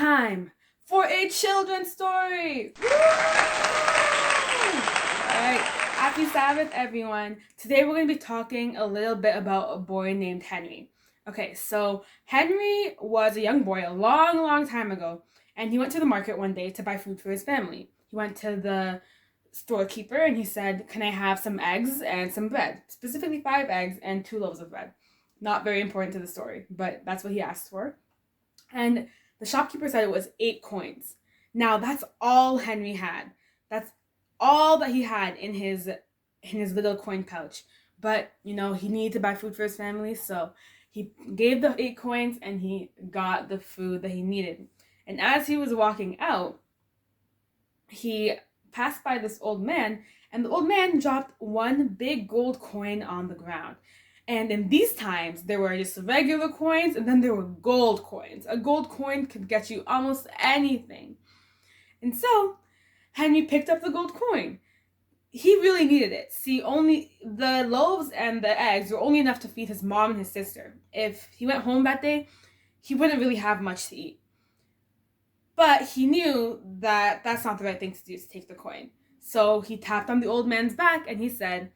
time for a children's story. Woo! Alright, happy Sabbath, everyone. Today we're going to be talking a little bit about a boy named Henry. Okay, so Henry was a young boy a long, long time ago, and he went to the market one day to buy food for his family. He went to the storekeeper and he said, "Can I have some eggs and some bread?" Specifically 5 eggs and 2 loaves of bread. Not very important to the story, but that's what he asked for. And the shopkeeper said it was 8 coins. Now that's all Henry had. That's all that he had in his little coin pouch. But he needed to buy food for his family, so he gave the 8 coins and he got the food that he needed. And as he was walking out, he passed by this old man, and the old man dropped one big gold coin on the ground. And in these times, there were just regular coins, and then there were gold coins. A gold coin could get you almost anything. And so, Henry picked up the gold coin. He really needed it. See, only the loaves and the eggs were only enough to feed his mom and his sister. If he went home that day, he wouldn't really have much to eat. But he knew that that's not the right thing to do, to take the coin. So he tapped on the old man's back and he said,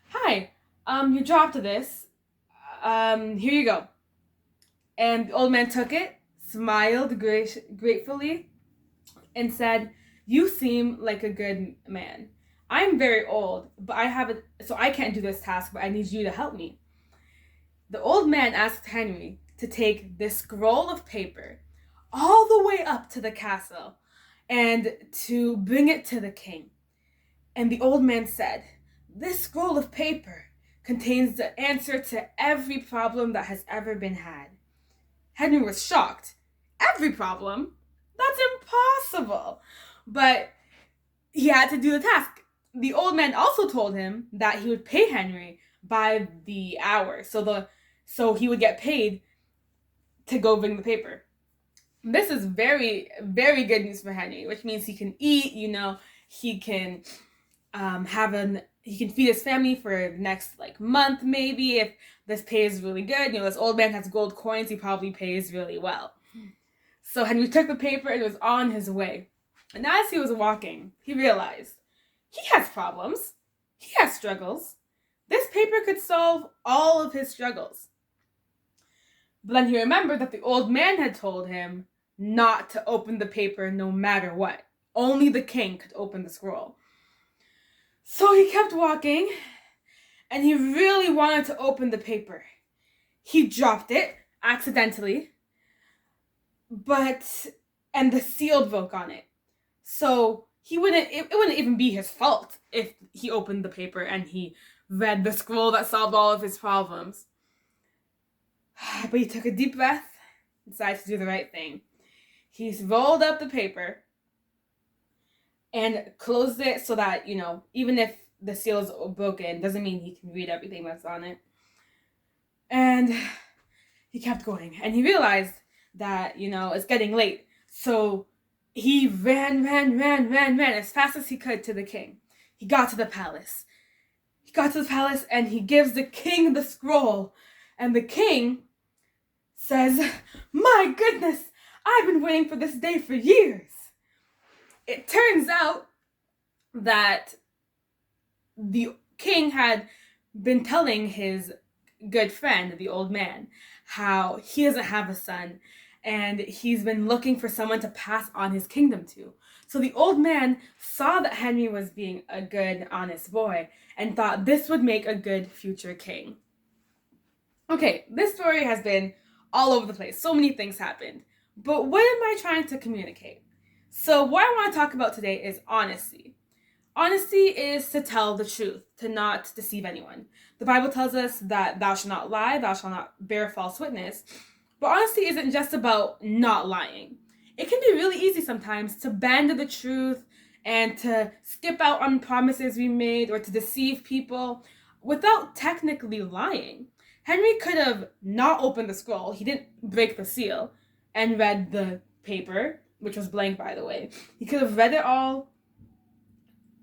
"Hi, you dropped this. Here you go." And the old man took it, smiled gratefully, and said, "You seem like a good man. I'm very old, but so I can't do this task, but I need you to help me." The old man asked Henry to take this scroll of paper all the way up to the castle and to bring it to the king. And the old man said, "This scroll of paper contains the answer to every problem that has ever been had." Henry was shocked. Every problem? That's impossible. But he had to do the task. The old man also told him that he would pay Henry by the hour. So he would get paid to go bring the paper. This is very, very good news for Henry, which means he can eat, he can he can feed his family for the next month maybe. If this pay is really good, this old man has gold coins, he probably pays really well. So Henry took the paper and was on his way. And as he was walking, he realized he has problems. He has struggles. This paper could solve all of his struggles. But then he remembered that the old man had told him not to open the paper no matter what. Only the king could open the scroll. So he kept walking, and he really wanted to open the paper. He dropped it accidentally, and the seal broke on it. So it wouldn't even be his fault if he opened the paper and he read the scroll that solved all of his problems. But he took a deep breath, decided to do the right thing. He rolled up the paper and closed it so that, even if the seal is broken, doesn't mean he can read everything that's on it. And he kept going, and he realized that, it's getting late. So he ran as fast as he could to the king. He got to the palace. And he gives the king the scroll. And the king says, "My goodness, I've been waiting for this day for years." It turns out that the king had been telling his good friend, the old man, how he doesn't have a son, and he's been looking for someone to pass on his kingdom to. So the old man saw that Henry was being a good, honest boy and thought this would make a good future king. Okay, this story has been all over the place. So many things happened. But what am I trying to communicate? So what I want to talk about today is honesty. Honesty is to tell the truth, to not deceive anyone. The Bible tells us that thou shalt not lie, thou shalt not bear false witness. But honesty isn't just about not lying. It can be really easy sometimes to bend the truth and to skip out on promises we made or to deceive people without technically lying. Henry could have not opened the scroll. He didn't break the seal and read the paper, which was blank, by the way. He could have read it all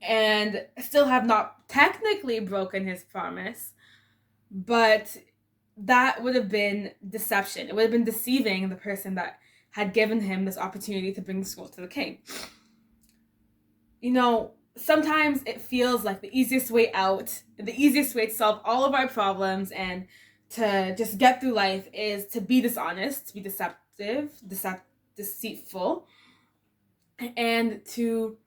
and still have not technically broken his promise, but that would have been deception. It would have been deceiving the person that had given him this opportunity to bring the scroll to the king. You know, sometimes it feels like the easiest way out, the easiest way to solve all of our problems and to just get through life is to be dishonest, to be deceitful, and to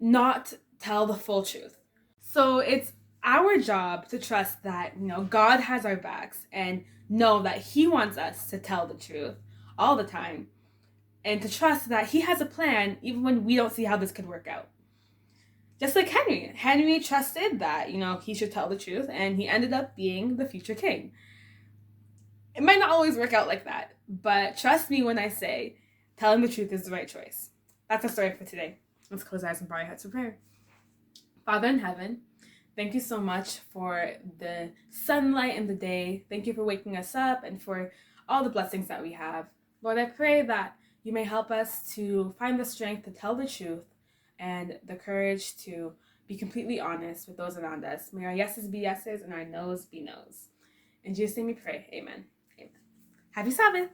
not tell the full truth. So it's our job to trust that, God has our backs and know that He wants us to tell the truth all the time, and to trust that He has a plan even when we don't see how this could work out. Just like Henry. Henry trusted that, he should tell the truth, and he ended up being the future king. It might not always work out like that, but trust me when I say telling the truth is the right choice. That's our story for today. Let's close our eyes and bow our heads for prayer. Father in heaven, thank you so much for the sunlight in the day. Thank you for waking us up and for all the blessings that we have. Lord, I pray that you may help us to find the strength to tell the truth and the courage to be completely honest with those around us. May our yeses be yeses and our nos be nos. In Jesus' name we pray. Amen. Amen. Happy Sabbath.